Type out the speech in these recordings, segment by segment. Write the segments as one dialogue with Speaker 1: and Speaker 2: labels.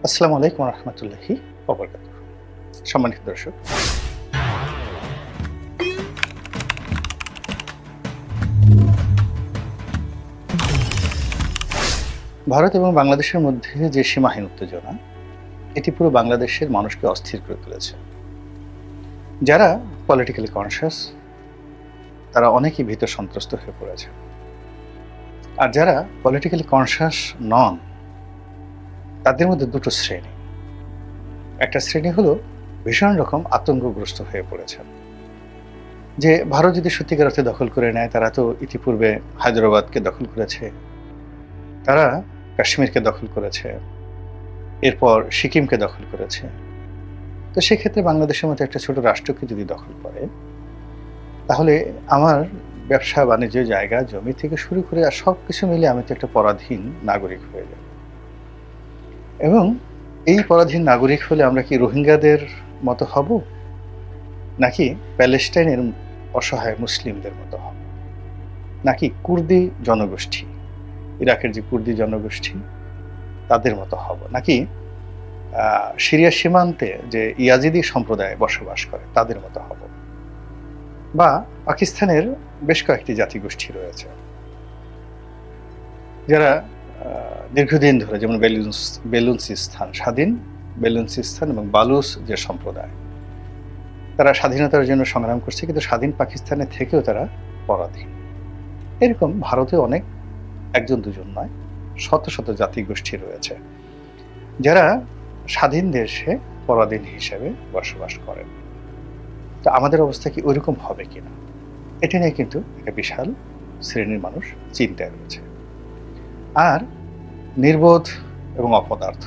Speaker 1: আসসালামু আলাইকুম রহমতুল্লাহি ওয়া বারাকাতুহু। সম্মানিত দর্শক, ভারত এবং বাংলাদেশের মধ্যে যে সীমাহীন উত্তেজনা, এটি পুরো বাংলাদেশের মানুষকে অস্থির করে তুলেছে। যারা পলিটিক্যালি কনসিয়াস তারা অনেকেই ভীত সন্ত্রস্ত হয়ে পড়েছে। আর যারা পলিটিক্যালি কনসিয়াস নন, তাদের মধ্যে দুটো শ্রেণী। একটা শ্রেণী হলো ভীষণ রকম আতঙ্কগ্রস্ত হয়ে পড়েছে যে ভারত যদি সত্যিকার অর্থে দখল করে নেয়, তারা তো ইতিপূর্বে হায়দ্রাবাদকে দখল করেছে, তারা কাশ্মীরকে দখল করেছে, এরপর সিকিমকে দখল করেছে। তো সেক্ষেত্রে বাংলাদেশের মতো একটা ছোট রাষ্ট্রকে যদি দখল করে, তাহলে আমার ব্যবসা বাণিজ্য জায়গা জমি থেকে শুরু করে আর সব কিছু মিলে আমি তো একটা পরাধীন নাগরিক হয়ে যাব। এবং এই পরাধীন নাগরিক হলে আমরা কি রোহিঙ্গাদের মতো হব, নাকি প্যালেস্টাইনের অসহায় মুসলিমদের মতো হব, নাকি কুর্দি জনগোষ্ঠী, ইরাকের যে কুর্দি জনগোষ্ঠী তাদের মতো হব, নাকি সিরিয়া সীমান্তে যে ইয়াজিদি সম্প্রদায় বসবাস করে তাদের মতো হব, বা পাকিস্তানের বেশ কয়েকটি জাতিগোষ্ঠী রয়েছে যারা দীর্ঘদিন ধরে, যেমন বেলুচিস্তান স্বাধীন, বেলুচিস্তান এবং বালুচ যে সম্প্রদায়, তারা স্বাধীনতার জন্য সংগ্রাম করছে, কিন্তু স্বাধীন পাকিস্তানের থেকেও তারা পরাধীন। এরকম ভারতে অনেক, একজন দুজন নয়, শত শত জাতিগোষ্ঠী রয়েছে যারা স্বাধীন দেশে পরাধীন হিসেবে বসবাস করেন। তো আমাদের অবস্থা কি ওইরকম হবে কিনা, এটা নিয়ে কিন্তু একটা বিশাল শ্রেণীর মানুষ চিন্তায় রয়েছে। আর নির্বোধ এবং অপদার্থ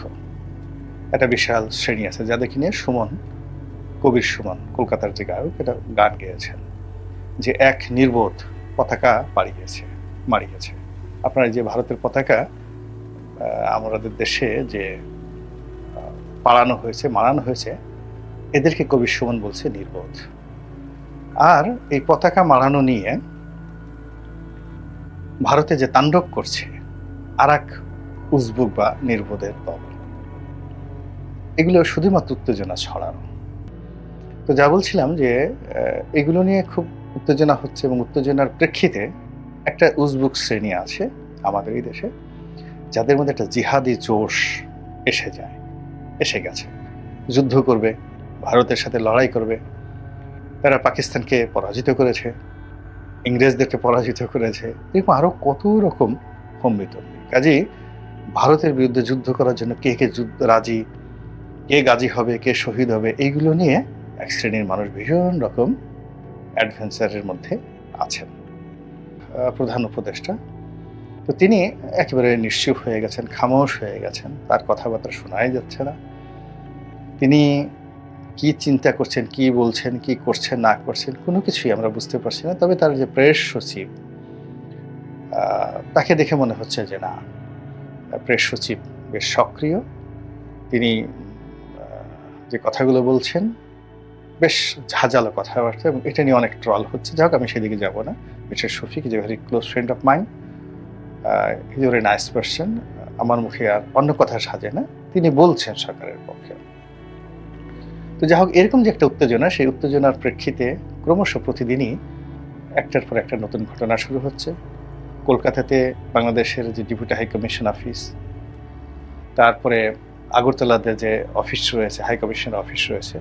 Speaker 1: একটা বিশাল শ্রেণী আছে, যাদেরকে নিয়ে সুমন, কবির সুমন, কলকাতার যে গায়ক, এটা গান গেয়েছেন যে এক নির্বোধ পতাকা মারিয়েছে। আপনার যে ভারতের পতাকা আমাদের দেশে যে মারানো হয়েছে, এদেরকে কবির সুমন বলছে নির্বোধ। আর এই পতাকা মারানো নিয়ে ভারতে যে তাণ্ডব করছে আর এক উজবুক বা নির্বোধের দল, এগুলো শুধুমাত্র উত্তেজনা ছড়ানো। তো যা বলছিলাম যে এগুলো নিয়ে খুব উত্তেজনা হচ্ছে, এবং উত্তেজনার প্রেক্ষিতে একটা উজবুক শ্রেণী আছে আমাদের এই দেশে, যাদের মধ্যে একটা জিহাদি জোশ এসে গেছে। যুদ্ধ করবে, ভারতের সাথে লড়াই করবে। তারা পাকিস্তানকে পরাজিত করেছে, ইংরেজদেরকে পরাজিত করেছে, এরকম আরো কত রকম হম্বিতম্বি। কাজেই ভারতের বিরুদ্ধে যুদ্ধ করার জন্য কে কে রাজি, কে গাজী হবে, কে শহীদ হবে, এইগুলো নিয়ে এক শ্রেণীর মানুষ ভীষণ রকম অ্যাডভেঞ্চারের মধ্যে আছেন। প্রধান উপদেষ্টা, তো তিনি একেবারে নিশ্চুপ হয়ে গেছেন, খামোশ হয়ে গেছেন, তার কথাবার্তা শোনাই যাচ্ছে না। তিনি কি চিন্তা করছেন, কি বলছেন, কি করছেন না করছেন, কোনো কিছুই আমরা বুঝতে পারছি না। তবে তার যে প্রেস সচিব, তাকে দেখে মনে হচ্ছে যে না, প্রেস সচিব বেশ সক্রিয়। তিনি যে কথাগুলো বলছেন বেশ ঝাঁঝালো কথাবার্তা, এবং এটা নিয়ে অনেক ট্রল হচ্ছে। যাই হোক, আমি সেদিকে যাব না। Mister Shafiq is a very close friend of mind, he is a very nice person. আমার মুখে আর অন্য কথা সাজে না, তিনি বলছেন সরকারের পক্ষে। তো যাই হোক, এরকম যে একটা উত্তেজনা, সেই উত্তেজনার প্রেক্ষিতে ক্রমশ প্রতিদিনই একটার পর একটা নতুন ঘটনা শুরু হচ্ছে। কলকাতাতে বাংলাদেশের যে ডেপুটি হাই কমিশন অফিস, তারপরে আগরতলাতে যে অফিস রয়েছে, হাই কমিশনের অফিস রয়েছে,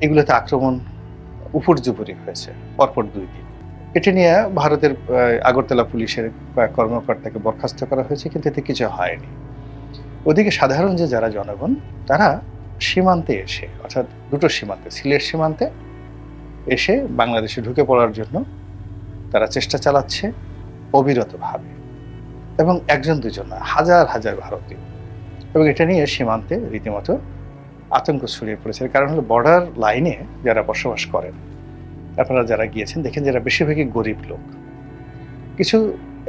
Speaker 1: এগুলোতে আক্রমণ উপর্যুপরি হয়েছে পরপর 2 দিন। এটা নিয়ে ভারতের আগরতলা পুলিশের কয়েক কর্মকর্তাকে বরখাস্ত করা হয়েছে, কিন্তু এতে কিছু হয়নি। ওদিকে সাধারণ যে যারা জনগণ, তারা সীমান্তে এসে, অর্থাৎ দুটো সীমান্তে, সিলেট সীমান্তে এসে বাংলাদেশে ঢুকে পড়ার জন্য তারা চেষ্টা চালাচ্ছে অবিরতভাবে, এবং একজন দুজন না, হাজার হাজার ভারতীয়। এবং এটা নিয়ে সীমান্তে রীতিমতো আতঙ্ক ছড়িয়ে পড়েছে। কারণ হলো, বর্ডার লাইনে যারা বসবাস করেন, আপনারা যারা গিয়েছেন দেখেন, যারা বেশিরভাগই গরিব লোক। কিছু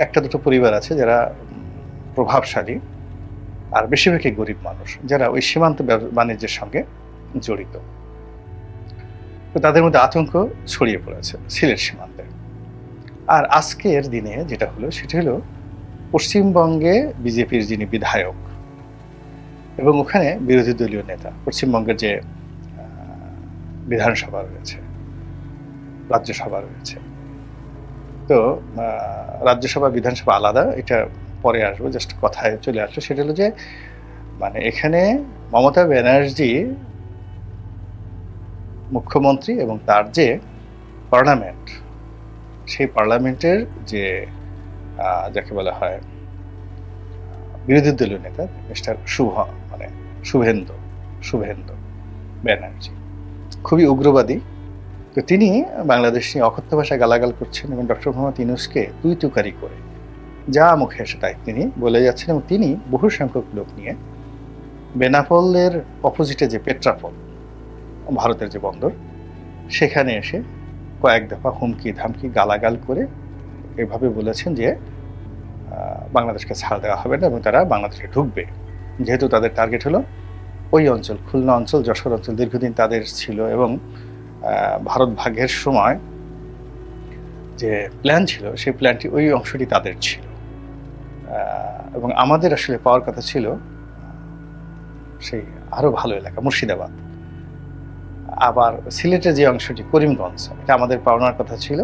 Speaker 1: একটা দুটো পরিবার আছে যারা প্রভাবশালী, আর বেশিরভাগই গরিব মানুষ যারা ওই সীমান্ত বাণিজ্যের সঙ্গে জড়িত। তো তাদের মধ্যে আতঙ্ক ছড়িয়ে পড়েছে সিলেট সীমান্তে। আর আজকের দিনে যেটা হলো, সেটা হলো পশ্চিমবঙ্গে বিজেপির যিনি বিধায়ক, এবং ওখানে বিরোধী দলীয় নেতা, পশ্চিমবঙ্গের যে বিধানসভা রয়েছে, রাজ্যসভা রয়েছে, তো রাজ্যসভা বিধানসভা আলাদা, এটা পরে আসবো, জাস্ট কথায় চলে আসলো। সেটা হলো যে মানে এখানে মমতা ব্যানার্জি মুখ্যমন্ত্রী এবং তার যে পার্লামেন্ট, সেই পার্লামেন্টের যে যাকে বলা হয় বিরোধী দলীয় নেতা মিস্টার শুভেন্দু ব্যানার্জি, খুবই উগ্রবাদী। তো তিনি বাংলাদেশ নিয়ে অকথ্য ভাষায় গালাগাল করছেন এবং ডক্টর মোহাম্মদ ইউনূসকে তুই তুকারি করে যা মুখে সেটাই তিনি বলে যাচ্ছেন। এবং তিনি বহু সংখ্যক লোক নিয়ে বেনাপোলের অপোজিটে যে পেট্রাপোল, ভারতের যে বন্দর, সেখানে এসে কয়েক দফা হুমকি ধামকি গালাগাল করে এভাবে বলেছেন যে বাংলাদেশকে ছাড় দেওয়া হবে না এবং তারা বাংলাদেশে ঢুকবে, যেহেতু তাদের টার্গেট হলো ওই অঞ্চল, খুলনা অঞ্চল, যশোর অঞ্চল দীর্ঘদিন তাদের ছিল এবং ভারত ভাগের সময় যে প্ল্যান ছিল সেই প্ল্যানটি ওই অংশটি তাদের ছিল এবং আমাদের আসলে পাওয়ার কথা ছিল সেই আরো ভালো এলাকা মুর্শিদাবাদ, আবার সিলেটের যে অংশটি করিমগঞ্জ, এটা আমাদের পাওনার কথা ছিল,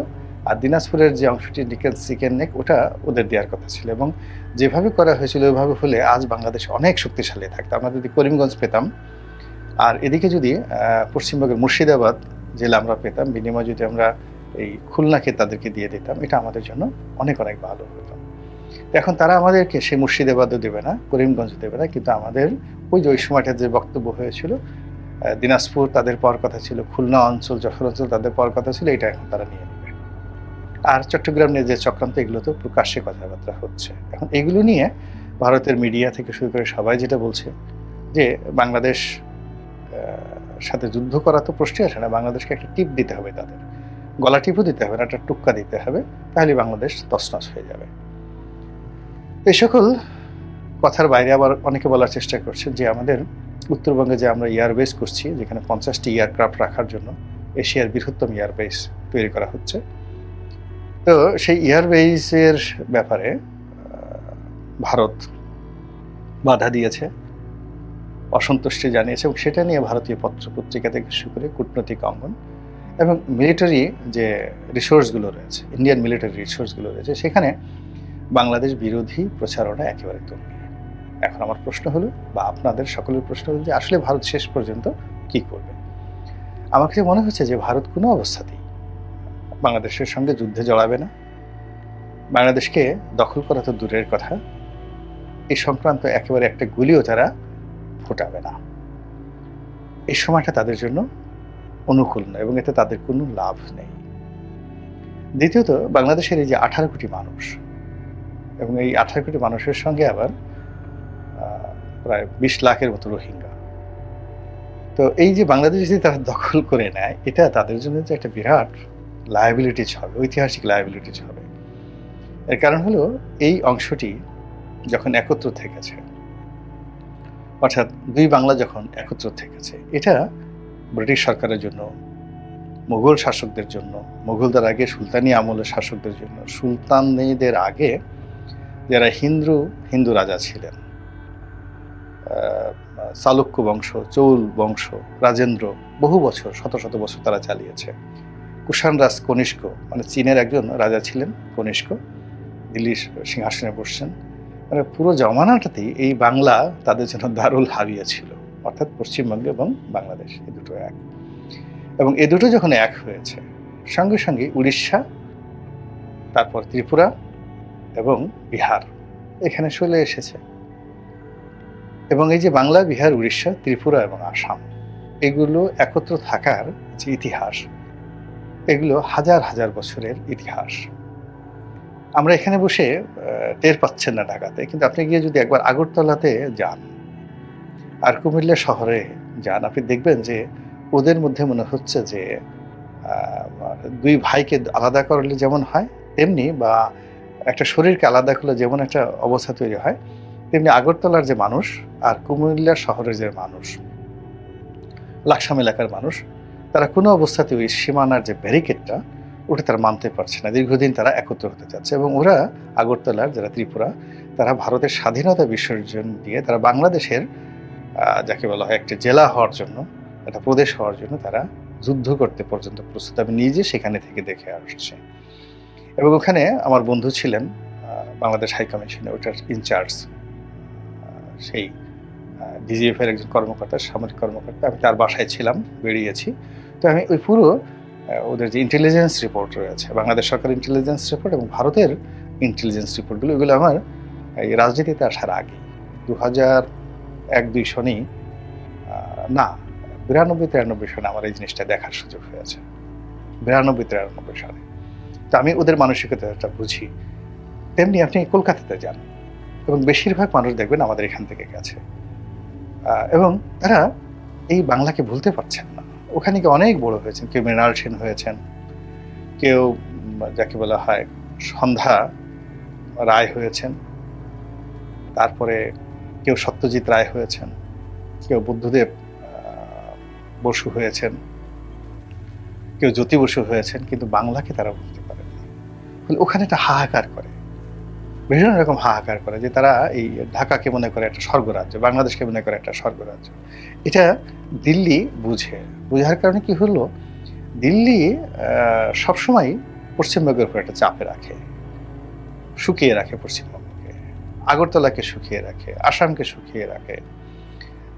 Speaker 1: আর দিনাজপুরের যে অংশটি চিকেন নেক, ওটা ওদের দেওয়ার কথা ছিল। এবং যেভাবে করা হয়েছিল ওইভাবে হলে আজ বাংলাদেশ অনেক শক্তিশালী থাকতো। আমরা যদি করিমগঞ্জ পেতাম আর এদিকে যদি পশ্চিমবঙ্গের মুর্শিদাবাদ জেলা আমরা পেতাম, বিনিময়ে যদি আমরা এই খুলনাকে তাদেরকে দিয়ে দিতাম, এটা আমাদের জন্য অনেক অনেক ভালো হতো। এখন তারা আমাদেরকে সেই মুর্শিদাবাদও দেবে না, করিমগঞ্জ দেবে না, কিন্তু আমাদের ওই যে ওই সময়টা যে বক্তব্য হয়েছিল, দিনাজপুর তাদের পাওয়ার কথা ছিল, খুলনা অঞ্চল, যশোর অঞ্চল তাদের পাওয়ার কথা ছিল, এটা এখন তারা নিয়ে নেবে। আর চট্টগ্রাম নিয়ে যে চক্রান্ত, এগুলো তো প্রকাশ্যে কথাবার্তা হচ্ছে। এখন এগুলো নিয়ে ভারতের মিডিয়া থেকে শুরু করে সবাই যেটা বলছে যে বাংলাদেশ সাথে যুদ্ধ করা তো প্রশ্নই আসে না, বাংলাদেশকে একটা টিপ দিতে হবে, তাদের গলা টিপও দিতে হবে না, একটা টুক্কা দিতে হবে, তাহলে বাংলাদেশ তছনছ হয়ে যাবে। এই সকল কথার বাইরে আবার অনেকে বলার চেষ্টা করছে যে আমাদের উত্তরবঙ্গে যে আমরা এয়ারবেস করছি, যেখানে 50টি এয়ারক্রাফট রাখার জন্য এশিয়ার বৃহত্তম এয়ারবেস তৈরি করা হচ্ছে, তো সেই এয়ারবেসের ব্যাপারে ভারত বাধা দিয়েছে, অসন্তুষ্টি জানিয়েছে এবং সেটা নিয়ে ভারতীয় পত্রপত্রিকা থেকে শুরু করে কূটনৈতিক অঙ্গন এবং মিলিটারি যে রিসোর্সগুলো রয়েছে, ইন্ডিয়ান মিলিটারি রিসোর্সগুলো রয়েছে, সেখানে বাংলাদেশ বিরোধী প্রচারণা একেবারে তৈরি। এখন আমার প্রশ্ন হলো, বা আপনাদের সকলের প্রশ্ন হলো, যে আসলে ভারত শেষ পর্যন্ত কি করবে? আমার কাছে মনে হচ্ছে যে ভারত কোনো অবস্থাতেই বাংলাদেশের সঙ্গে যুদ্ধে জড়াবে না, বাংলাদেশকে দখল করা তো দূরের কথা, এই সংক্রান্ত একেবারে একটা গুলিও তারা ফোটাবে না। এই সময়টা তাদের জন্য অনুকূল নয় এবং এতে তাদের কোনো লাভ নেই। দ্বিতীয়ত, বাংলাদেশের এই যে 18 কোটি মানুষ এবং এই 18 কোটি মানুষের সঙ্গে আবার প্রায় 20 লাখের মতো রোহিঙ্গা, তো এই যে বাংলাদেশ যদি তারা দখল করে নেয়, এটা তাদের জন্য যে একটা বিরাট লায়াবিলিটিজ হবে, ঐতিহাসিক লায়াবিলিটিজ হবে। এর কারণ হলো এই অংশটি যখন একত্র থেকেছে, অর্থাৎ দুই বাংলা যখন একত্র থেকেছে, এটা ব্রিটিশ সরকারের জন্য, মুঘল শাসকদের জন্য, মুঘলদের আগে সুলতানি আমলের শাসকদের জন্য, সুলতানদের আগে যারা হিন্দু রাজা ছিলেন, চালুক্য বংশ, চৌল বংশ, রাজেন্দ্র, বহু বছর, শত শত বছর তারা চালিয়েছে। কুষাণ রাজ কনিষ্ক, মানে চীনের একজন রাজা ছিলেন কনিষ্ক, দিল্লির সিংহাসনে বসছেন, মানে পুরো জমানাটাতেই এই বাংলা তাদের জন্য দারুল হাবিয়া ছিল, অর্থাৎ পশ্চিমবঙ্গ এবং বাংলাদেশ এই দুটো এক। এবং এ দুটো যখন এক হয়েছে, সঙ্গে সঙ্গে উড়িষ্যা, তারপর ত্রিপুরা এবং বিহার এখানে চলে এসেছে। এবং এই যে বাংলা, বিহার, উড়িষ্যা, ত্রিপুরা এবং আসাম, এগুলো একত্র থাকার যে ইতিহাস, এগুলো হাজার হাজার বছরের ইতিহাস। আমরা এখানে বসে টের পাচ্ছেন না ঢাকাতে, কিন্তু আপনি গিয়ে যদি একবার আগরতলাতে যান আর কুমিল্লা শহরে যান, আপনি দেখবেন যে ওদের মধ্যে মনে হচ্ছে যে দুই ভাইকে আলাদা করলে যেমন হয় তেমনি, বা একটা শরীরকে আলাদা করলে যেমন একটা অবস্থা তৈরি হয়, তেমনি আগরতলার যে মানুষ আর কুমিল্লা শহরের যে মানুষ, লাকসাম এলাকার মানুষ, তারা কোনো অবস্থাতে ওই সীমানার যে ব্যারিকেডটা, ওটা তারা মানতে পারছে না। দীর্ঘদিন তারা একত্র হতে চাচ্ছে এবং ওরা, আগরতলার যারা ত্রিপুরা, তারা ভারতের স্বাধীনতা বিসর্জন দিয়ে তারা বাংলাদেশের যাকে বলা হয় একটা জেলা হওয়ার জন্য, একটা প্রদেশ হওয়ার জন্য তারা যুদ্ধ করতে পর্যন্ত প্রস্তুত। আমি নিজে সেখানে থেকে দেখে আসছি। এবং ওখানে আমার বন্ধু ছিলেন বাংলাদেশ হাই কমিশনে, ওটার ইনচার্জ, সেই ডিজিএফ এর একজন কর্মকর্তা, সামরিক কর্মকর্তা। আমি তার বাসায় ছিলাম, বেরিয়েছি। তো আমি ওই পুরো ওদের যে ইন্টেলিজেন্স রিপোর্ট রয়েছে, বাংলাদেশ সরকার ইন্টেলিজেন্স রিপোর্ট এবং ভারতের ইন্টেলিজেন্স রিপোর্টগুলো, এগুলো আমার এই রাজনীতিতে আসার আগে 2001-2 সনেই না 92-93 সনে আমার এই জিনিসটা দেখার সুযোগ হয়েছে। 92-93 সালে। তো আমি ওদের মানসিকতাটা বুঝি। তেমনি আপনি কলকাতাতে যান এবং বেশিরভাগ মানুষ দেখবেন আমাদের এখান থেকে গেছে, এবং তারা এই বাংলাকে ভুলতে পারছেন না। ওখানে গিয়ে অনেক বড় হয়েছেন, কেউ মৃণাল সেন হয়েছেন, কেউ যাকে বলা হয় সন্ধ্যা রায় হয়েছেন, তারপরে কেউ সত্যজিৎ রায় হয়েছেন, কেউ বুদ্ধদেব বসু হয়েছেন, কেউ জ্যোতি বসু হয়েছেন, কিন্তু বাংলাকে তারা বলতে পারেন না। ওখানে একটা হাহাকার করে, বিভিন্ন রকম হাহাকার করে যে তারা এই ঢাকাকে মনে করে একটা স্বর্গরাজ্য, বাংলাদেশকে মনে করে একটা স্বর্গরাজ্য। এটা দিল্লি বুঝার কারণে কি হলো, দিল্লি সবসময় পশ্চিমবঙ্গের উপর একটা চাপে রাখে, শুকিয়ে রাখে পশ্চিমবঙ্গকে, আগরতলাকে শুকিয়ে রাখে, আসামকে শুকিয়ে রাখে,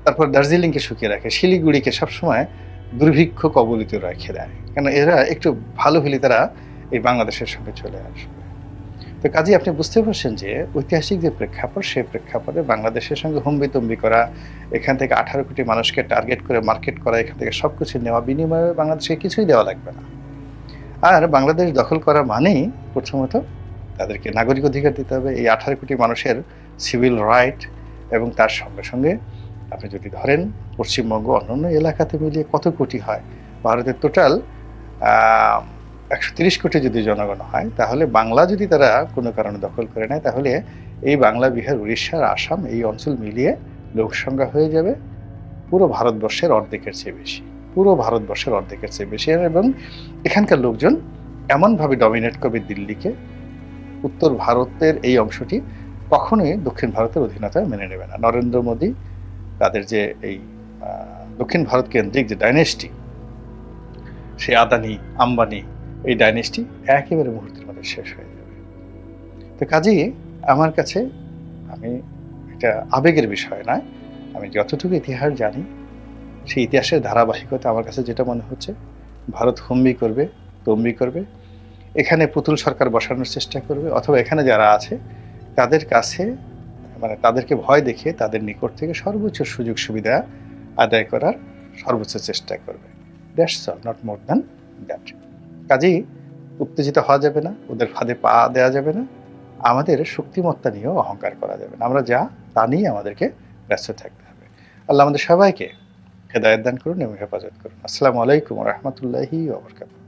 Speaker 1: তারপর দার্জিলিংকে শুকিয়ে রাখে, শিলিগুড়িকে সবসময় দুর্ভিক্ষ কবলিত রেখে দেয়, কেন এরা একটু ভালো হলে তারা এই বাংলাদেশের সঙ্গে চলে আসবে। তো কাজে আপনি বুঝতে পারছেন যে ঐতিহাসিক যে প্রেক্ষাপট, সেই প্রেক্ষাপটে বাংলাদেশের সঙ্গে হুম্বিতম্বি করা, এখান থেকে 18 কোটি মানুষকে টার্গেট করে মার্কেট করা, এখান থেকে সবকিছু নেওয়া, বিনিময়ে বাংলাদেশকে কিছুই দেওয়া লাগবে না। আর বাংলাদেশ দখল করা মানেই প্রথমত তাদেরকে নাগরিক অধিকার দিতে হবে, এই 18 কোটি মানুষের সিভিল রাইট, এবং তার সঙ্গে সঙ্গে আপনি যদি ধরেন পশ্চিমবঙ্গ অন্যান্য এলাকাতে মিলিয়ে কত কোটি হয়, ভারতের টোটাল 130 কোটি যদি জনগণ হয়, তাহলে বাংলা যদি তারা কোনো কারণে দখল করে নেয়, তাহলে এই বাংলা, বিহার, উড়িষ্যার, আসাম এই অঞ্চল মিলিয়ে লোকসংখ্যা হয়ে যাবে পুরো ভারতবর্ষের অর্ধেকের চেয়ে বেশি, পুরো ভারতবর্ষের অর্ধেকের চেয়ে বেশি। এবং এখানকার লোকজন এমনভাবে ডমিনেট করবে দিল্লিকে, উত্তর ভারতের এই অংশটি কখনোই দক্ষিণ ভারতের অধীনতা মেনে নেবে না। নরেন্দ্র মোদী তাদের যে এই দক্ষিণ ভারত কেন্দ্রিক যে ডাইনেস্টি, সে আদানি আম্বানি, এই ডাইনেস্টি একেবারে মুহূর্তের মধ্যে শেষ হয়ে যাবে। তো কাজেই আমার কাছে, আমি এটা আবেগের বিষয় নয়, আমি যতটুকু ইতিহাস জানি সেই ইতিহাসের ধারাবাহিকতা আমার কাছে যেটা মনে হচ্ছে, ভারত হুম্বি করবে, তম্বি করবে, এখানে পুতুল সরকার বসানোর চেষ্টা করবে, অথবা এখানে যারা আছে তাদের কাছে, মানে তাদেরকে ভয় দেখিয়ে তাদের নিকট থেকে সর্বোচ্চ সুযোগ সুবিধা আদায় করার সর্বোচ্চ চেষ্টা করবে। That's all, not more than that. কাজেই উত্তেজিত হওয়া যাবে না, ওদের ফাঁদে পা দেওয়া যাবে না, আমাদের শক্তিমত্তা নিয়েও অহংকার করা যাবে না। আমরা যা তা নিয়ে আমাদেরকে ব্যস্ত থাকতে হবে। আল্লাহ আমাদের সবাইকে হেদায়েত দান করুন এবং হেফাজত করুন। আসসালামু আলাইকুম ওয়া রাহমাতুল্লাহি ওয়া বারাকাতুহু।